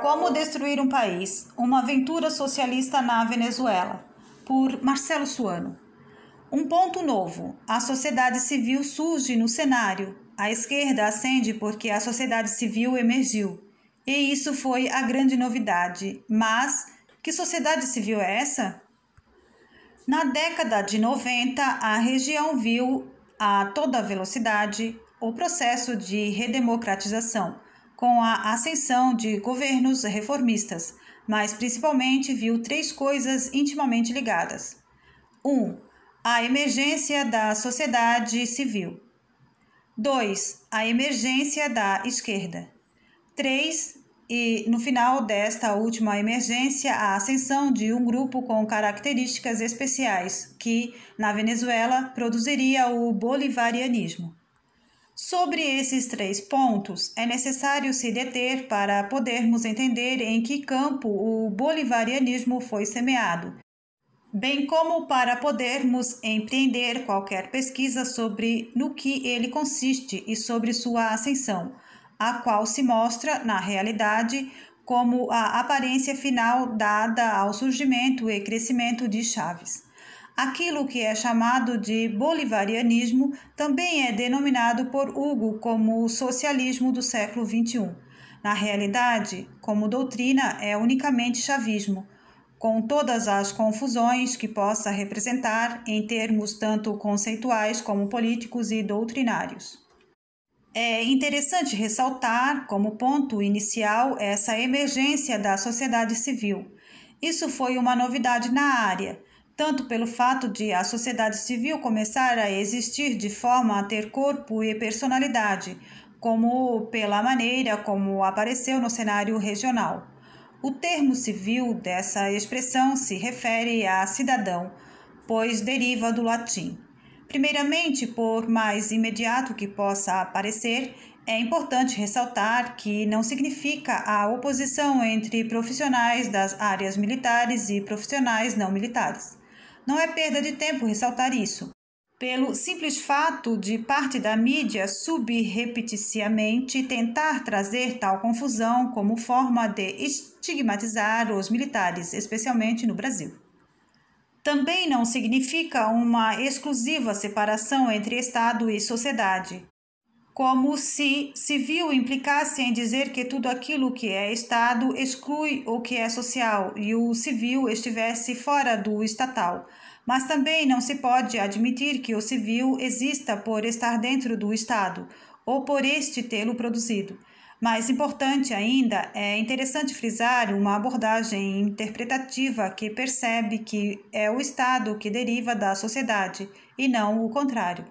Como destruir um país? Uma aventura socialista na Venezuela, por Marcelo Suano. Um ponto novo. A sociedade civil surge no cenário. A esquerda ascende porque a sociedade civil emergiu. E isso foi a grande novidade. Mas que sociedade civil é essa? Na década de 90, a região viu a toda velocidade o processo de redemocratização, com a ascensão de governos reformistas, mas principalmente viu três coisas intimamente ligadas. 1. A emergência da sociedade civil. 2. A emergência da esquerda. 3. E, no final desta última emergência, a ascensão de um grupo com características especiais, que, na Venezuela, produziria o bolivarianismo. Sobre esses três pontos, é necessário se deter para podermos entender em que campo o bolivarianismo foi semeado, bem como para podermos empreender qualquer pesquisa sobre no que ele consiste e sobre sua ascensão, a qual se mostra, na realidade, como a aparência final dada ao surgimento e crescimento de Chávez. Aquilo que é chamado de bolivarianismo também é denominado por Hugo como o socialismo do século XXI. Na realidade, como doutrina, é unicamente chavismo, com todas as confusões que possa representar em termos tanto conceituais como políticos e doutrinários. É interessante ressaltar, como ponto inicial, essa emergência da sociedade civil. Isso foi uma novidade na área, tanto pelo fato de a sociedade civil começar a existir de forma a ter corpo e personalidade, como pela maneira como apareceu no cenário regional. O termo civil dessa expressão se refere a cidadão, pois deriva do latim. Primeiramente, por mais imediato que possa parecer, é importante ressaltar que não significa a oposição entre profissionais das áreas militares e profissionais não militares. Não é perda de tempo ressaltar isso, pelo simples fato de parte da mídia subrepticiamente tentar trazer tal confusão como forma de estigmatizar os militares, especialmente no Brasil. Também não significa uma exclusiva separação entre Estado e sociedade, como se civil implicasse em dizer que tudo aquilo que é Estado exclui o que é social e o civil estivesse fora do estatal. Mas também não se pode admitir que o civil exista por estar dentro do Estado ou por este tê-lo produzido. Mais importante ainda, é interessante frisar uma abordagem interpretativa que percebe que é o Estado que deriva da sociedade e não o contrário.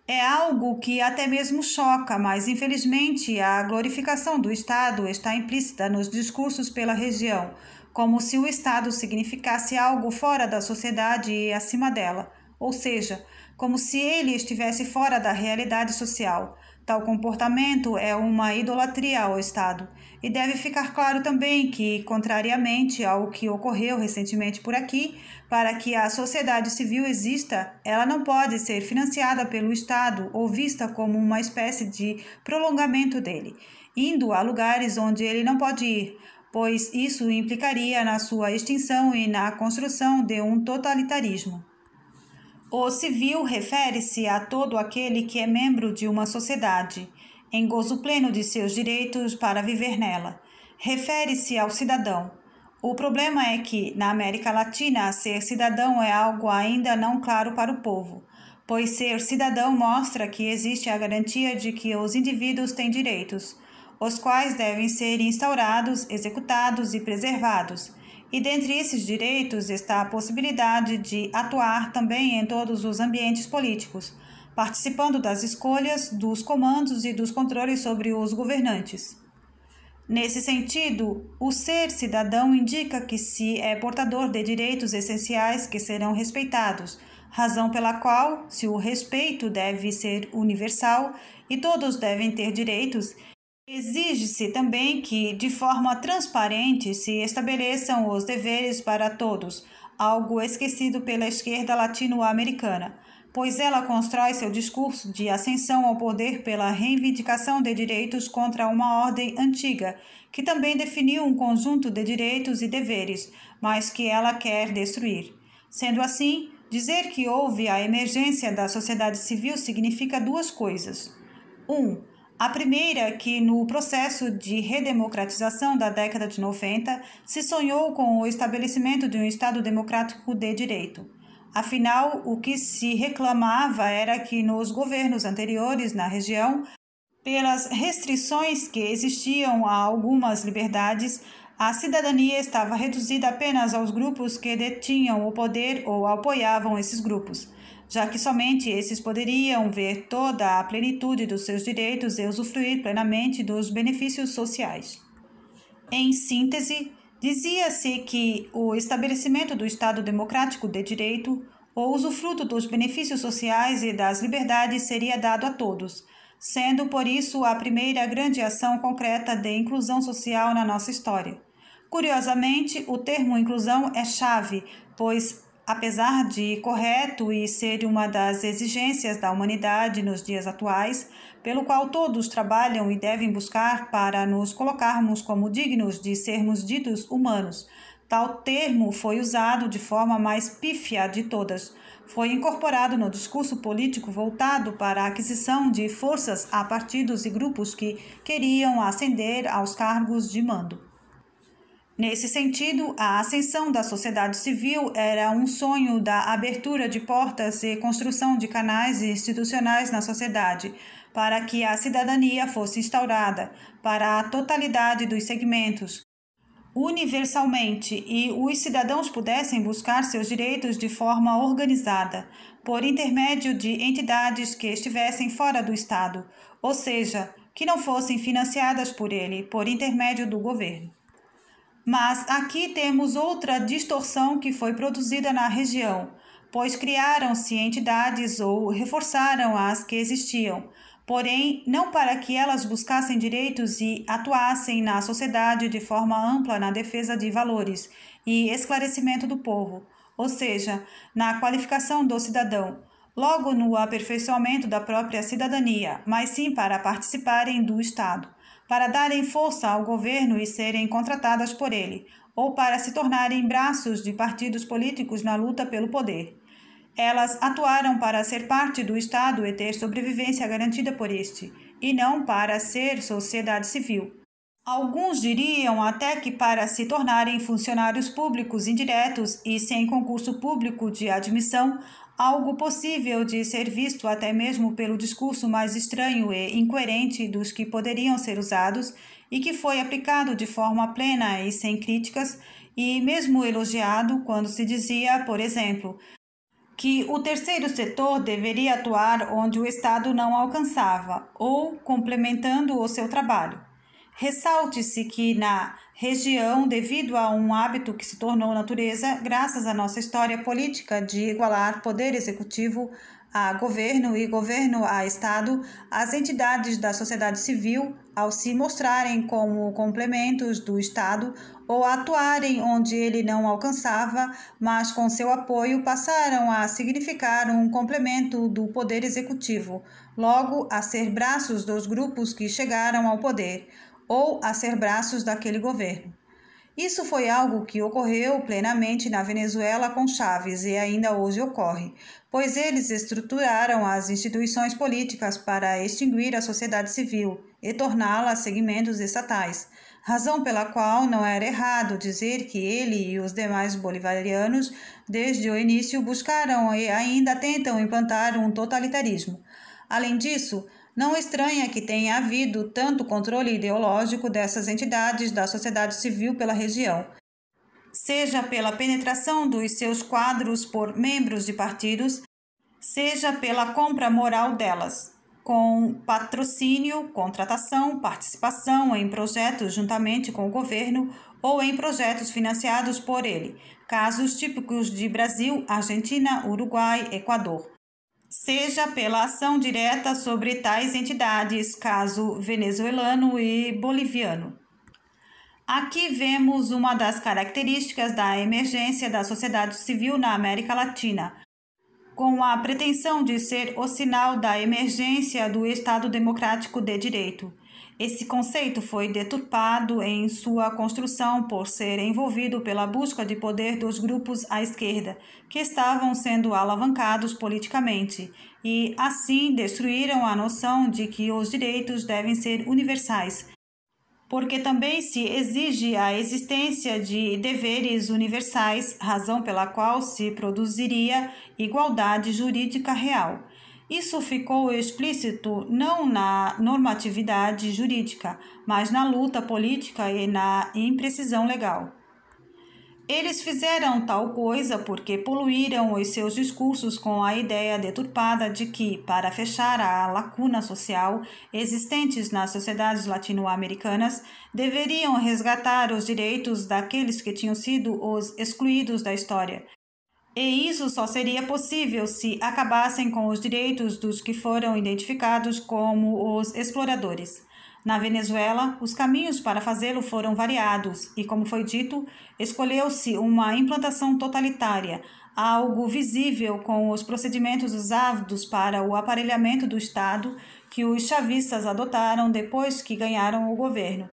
É algo que até mesmo choca, mas infelizmente a glorificação do Estado está implícita nos discursos pela região, como se o Estado significasse algo fora da sociedade e acima dela, ou seja, como se ele estivesse fora da realidade social. Tal comportamento é uma idolatria ao Estado, e deve ficar claro também que, contrariamente ao que ocorreu recentemente por aqui, para que a sociedade civil exista, ela não pode ser financiada pelo Estado ou vista como uma espécie de prolongamento dele, indo a lugares onde ele não pode ir, pois isso implicaria na sua extinção e na construção de um totalitarismo. O civil refere-se a todo aquele que é membro de uma sociedade, em gozo pleno de seus direitos para viver nela. Refere-se ao cidadão. O problema é que, na América Latina, ser cidadão é algo ainda não claro para o povo, pois ser cidadão mostra que existe a garantia de que os indivíduos têm direitos, os quais devem ser instaurados, executados e preservados. E dentre esses direitos está a possibilidade de atuar também em todos os ambientes políticos, participando das escolhas, dos comandos e dos controles sobre os governantes. Nesse sentido, o ser cidadão indica que se é portador de direitos essenciais que serão respeitados, razão pela qual, se o respeito deve ser universal e todos devem ter direitos, exige-se também que, de forma transparente, se estabeleçam os deveres para todos, algo esquecido pela esquerda latino-americana. pois ela constrói seu discurso de ascensão ao poder pela reivindicação de direitos contra uma ordem antiga, que também definiu um conjunto de direitos e deveres, mas que ela quer destruir. Sendo assim, dizer que houve a emergência da sociedade civil significa duas coisas. A primeira, que no processo de redemocratização da década de 90, se sonhou com o estabelecimento de um Estado democrático de direito. Afinal, o que se reclamava era que nos governos anteriores na região, pelas restrições que existiam a algumas liberdades, a cidadania estava reduzida apenas aos grupos que detinham o poder ou apoiavam esses grupos, já que somente esses poderiam ver toda a plenitude dos seus direitos e usufruir plenamente dos benefícios sociais. Em síntese, dizia-se que o estabelecimento do Estado democrático de direito, o usufruto dos benefícios sociais e das liberdades seria dado a todos, sendo por isso a primeira grande ação concreta de inclusão social na nossa história. Curiosamente, o termo inclusão é chave, pois, apesar de correto e ser uma das exigências da humanidade nos dias atuais, pelo qual todos trabalham e devem buscar para nos colocarmos como dignos de sermos ditos humanos, tal termo foi usado de forma mais pífia de todas. Foi incorporado no discurso político voltado para a aquisição de forças a partidos e grupos que queriam ascender aos cargos de mando. Nesse sentido, a ascensão da sociedade civil era um sonho da abertura de portas e construção de canais institucionais na sociedade, para que a cidadania fosse instaurada para a totalidade dos segmentos, universalmente, e os cidadãos pudessem buscar seus direitos de forma organizada, por intermédio de entidades que estivessem fora do Estado, ou seja, que não fossem financiadas por ele, por intermédio do governo. Mas aqui temos outra distorção que foi produzida na região, pois criaram-se entidades ou reforçaram as que existiam, porém não para que elas buscassem direitos e atuassem na sociedade de forma ampla na defesa de valores e esclarecimento do povo, ou seja, na qualificação do cidadão, logo no aperfeiçoamento da própria cidadania, mas sim para participarem do Estado, para darem força ao governo e serem contratadas por ele, ou para se tornarem braços de partidos políticos na luta pelo poder. Elas atuaram para ser parte do Estado e ter sobrevivência garantida por este, e não para ser sociedade civil. Alguns diriam até que para se tornarem funcionários públicos indiretos e sem concurso público de admissão, algo possível de ser visto até mesmo pelo discurso mais estranho e incoerente dos que poderiam ser usados e que foi aplicado de forma plena e sem críticas e mesmo elogiado quando se dizia, por exemplo, que o terceiro setor deveria atuar onde o Estado não alcançava ou complementando o seu trabalho. Ressalte-se que na região, devido a um hábito que se tornou natureza, graças à nossa história política de igualar poder executivo a governo e governo a Estado, as entidades da sociedade civil, ao se mostrarem como complementos do Estado ou atuarem onde ele não alcançava, mas com seu apoio passaram a significar um complemento do poder executivo, logo a ser braços dos grupos que chegaram ao poder, ou a ser braços daquele governo. Isso foi algo que ocorreu plenamente na Venezuela com Chávez e ainda hoje ocorre, pois eles estruturaram as instituições políticas para extinguir a sociedade civil e torná-la segmentos estatais, razão pela qual não era errado dizer que ele e os demais bolivarianos, desde o início, buscaram e ainda tentam implantar um totalitarismo. Além disso, não estranha que tenha havido tanto controle ideológico dessas entidades da sociedade civil pela região, seja pela penetração dos seus quadros por membros de partidos, seja pela compra moral delas, com patrocínio, contratação, participação em projetos juntamente com o governo ou em projetos financiados por ele, casos típicos de Brasil, Argentina, Uruguai, Equador. Seja pela ação direta sobre tais entidades, caso venezuelano e boliviano. Aqui vemos uma das características da emergência da sociedade civil na América Latina, com a pretensão de ser o sinal da emergência do Estado Democrático de Direito. Esse conceito foi deturpado em sua construção por ser envolvido pela busca de poder dos grupos à esquerda, que estavam sendo alavancados politicamente, e assim destruíram a noção de que os direitos devem ser universais, porque também se exige a existência de deveres universais, razão pela qual se produziria igualdade jurídica real. Isso ficou explícito não na normatividade jurídica, mas na luta política e na imprecisão legal. Eles fizeram tal coisa porque poluíram os seus discursos com a ideia deturpada de que, para fechar a lacuna social existentes nas sociedades latino-americanas, deveriam resgatar os direitos daqueles que tinham sido os excluídos da história. E isso só seria possível se acabassem com os direitos dos que foram identificados como os exploradores. Na Venezuela, os caminhos para fazê-lo foram variados e, como foi dito, escolheu-se uma implantação totalitária, algo visível com os procedimentos usados para o aparelhamento do Estado que os chavistas adotaram depois que ganharam o governo,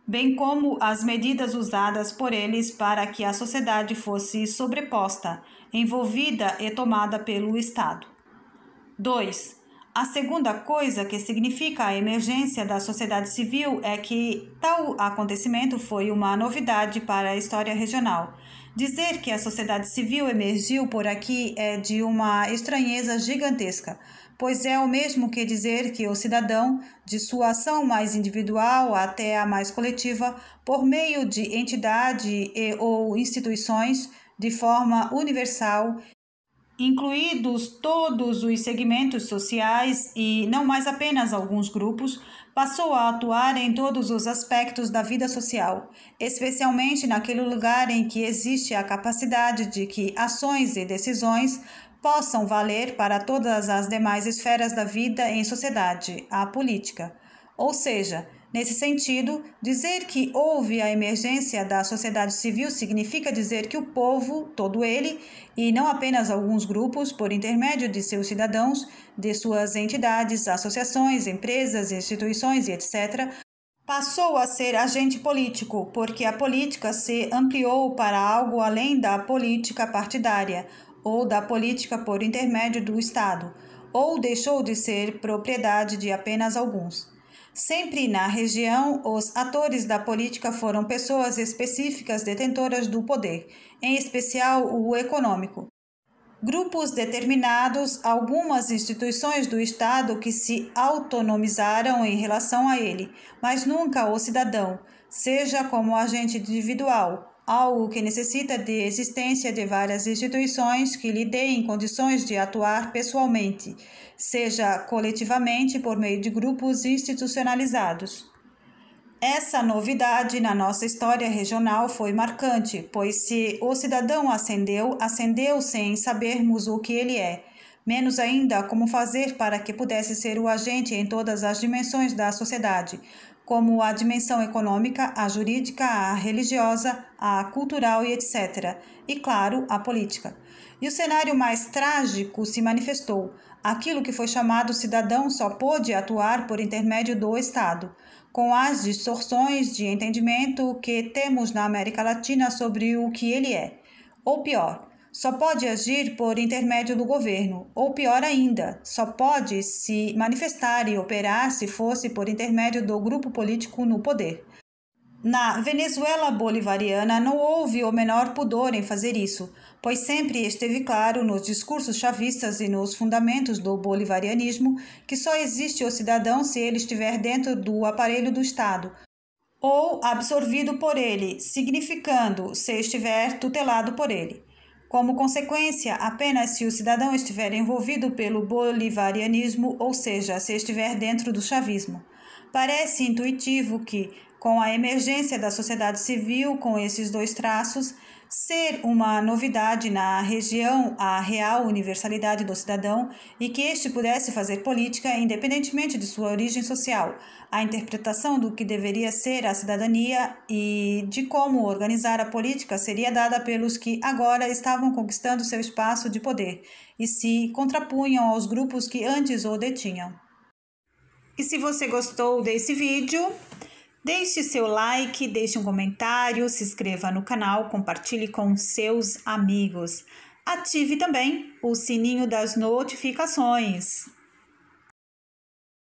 bem como as medidas usadas por eles para que a sociedade fosse sobreposta, envolvida e tomada pelo Estado. 2. A segunda coisa que significa a emergência da sociedade civil é que tal acontecimento foi uma novidade para a história regional. Dizer que a sociedade civil emergiu por aqui é de uma estranheza gigantesca, pois é o mesmo que dizer que o cidadão, de sua ação mais individual até a mais coletiva, por meio de entidade e ou instituições, de forma universal, incluídos todos os segmentos sociais e não mais apenas alguns grupos, passou a atuar em todos os aspectos da vida social, especialmente naquele lugar em que existe a capacidade de que ações e decisões possam valer para todas as demais esferas da vida em sociedade, a política. Ou seja, nesse sentido, dizer que houve a emergência da sociedade civil significa dizer que o povo, todo ele, e não apenas alguns grupos, por intermédio de seus cidadãos, de suas entidades, associações, empresas, instituições e etc., passou a ser agente político, porque a política se ampliou para algo além da política partidária, ou da política por intermédio do Estado, ou deixou de ser propriedade de apenas alguns. Sempre na região, os atores da política foram pessoas específicas detentoras do poder, em especial o econômico. Grupos determinados, algumas instituições do Estado que se autonomizaram em relação a ele, mas nunca o cidadão, seja como agente individual, algo que necessita de existência de várias instituições que lhe deem condições de atuar pessoalmente, seja coletivamente por meio de grupos institucionalizados. Essa novidade na nossa história regional foi marcante, pois se o cidadão ascendeu sem sabermos o que ele é, menos ainda como fazer para que pudesse ser o agente em todas as dimensões da sociedade, como a dimensão econômica, a jurídica, a religiosa, a cultural e etc. E, claro, a política. E o cenário mais trágico se manifestou. Aquilo que foi chamado cidadão só pôde atuar por intermédio do Estado, com as distorções de entendimento que temos na América Latina sobre o que ele é. Ou pior, só pode agir por intermédio do governo, ou pior ainda, só pode se manifestar e operar se fosse por intermédio do grupo político no poder. Na Venezuela bolivariana não houve o menor pudor em fazer isso, pois sempre esteve claro nos discursos chavistas e nos fundamentos do bolivarianismo que só existe o cidadão se ele estiver dentro do aparelho do Estado, ou absorvido por ele, significando se estiver tutelado por ele. Como consequência, apenas se o cidadão estiver envolvido pelo bolivarianismo, ou seja, se estiver dentro do chavismo. Parece intuitivo que, com a emergência da sociedade civil com esses dois traços, ser uma novidade na região a real universalidade do cidadão e que este pudesse fazer política independentemente de sua origem social, a interpretação do que deveria ser a cidadania e de como organizar a política seria dada pelos que agora estavam conquistando seu espaço de poder e se contrapunham aos grupos que antes o detinham. E se você gostou desse vídeo, deixe seu like, deixe um comentário, se inscreva no canal, compartilhe com seus amigos. Ative também o sininho das notificações.